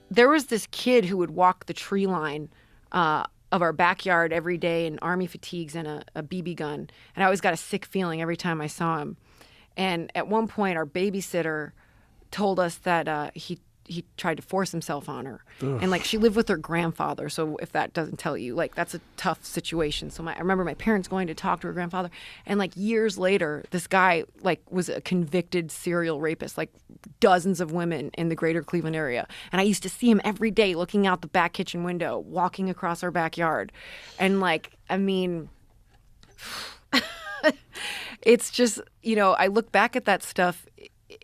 there was this kid who would walk the tree line of our backyard every day in army fatigues and a BB gun. And I always got a sick feeling every time I saw him. And at one point, our babysitter told us that he tried to force himself on her. Ugh. And like she lived with her grandfather. So if that doesn't tell you, like that's a tough situation. So I remember my parents going to talk to her grandfather, and like years later, this guy like was a convicted serial rapist, like dozens of women in the greater Cleveland area. And I used to see him every day looking out the back kitchen window, walking across our backyard. And like, I mean, it's just, you know, I look back at that stuff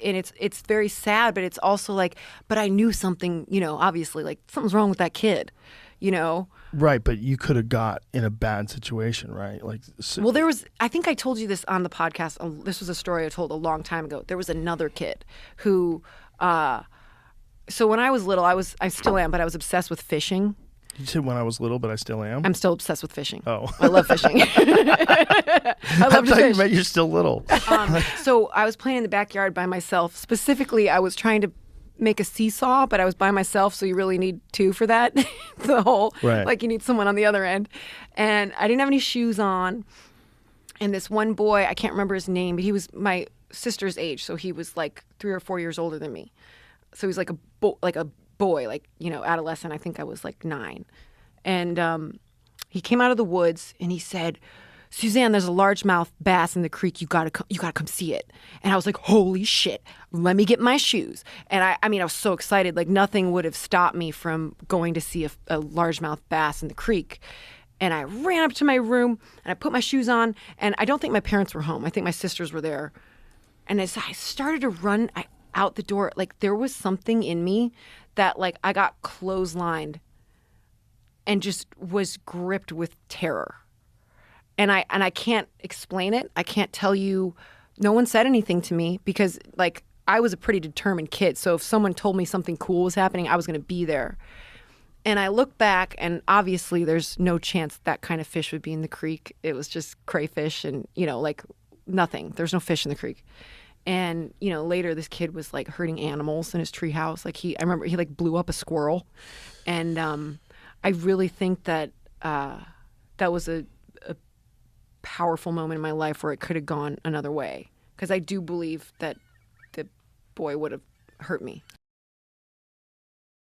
and it's very sad, but it's also like, but I knew something, you know, obviously, like something's wrong with that kid, you know? Right, but you could have got in a bad situation, right? Like, well, there was, I think I told you this on the podcast. This was a story I told a long time ago. There was another kid who, so when I was little, I still am, but I was obsessed with fishing. You said when I was little, but I still am? I'm still obsessed with fishing. Oh. I love fishing. I love to thought fish. you meant you're still little. So I was playing in the backyard by myself. Specifically, I was trying to make a seesaw, but I was by myself, so you really need two for that. The whole, right. Like you need someone on the other end. And I didn't have any shoes on. And this one boy, I can't remember his name, but he was my sister's age, so he was like 3 or 4 years older than me. So he was like a boy, like, you know, adolescent. I think I was like 9. And he came out of the woods and he said, "Suzanne, there's a largemouth bass in the creek. You gotta come see it." And I was like, holy shit, let me get my shoes. And I mean, I was so excited. Like nothing would have stopped me from going to see a largemouth bass in the creek. And I ran up to my room and I put my shoes on, and I don't think my parents were home. I think my sisters were there. And as I started to run out the door, like there was something in me that like I got clotheslined and just was gripped with terror. And I can't explain it. I can't tell you. No one said anything to me because like I was a pretty determined kid. So if someone told me something cool was happening, I was going to be there. And I look back, and obviously there's no chance that kind of fish would be in the creek. It was just crayfish and, you know, like nothing. There's no fish in the creek. And, you know, later this kid was like hurting animals in his treehouse. Like I remember he like blew up a squirrel. And I really think that that was a powerful moment in my life where it could have gone another way. Because I do believe that the boy would have hurt me.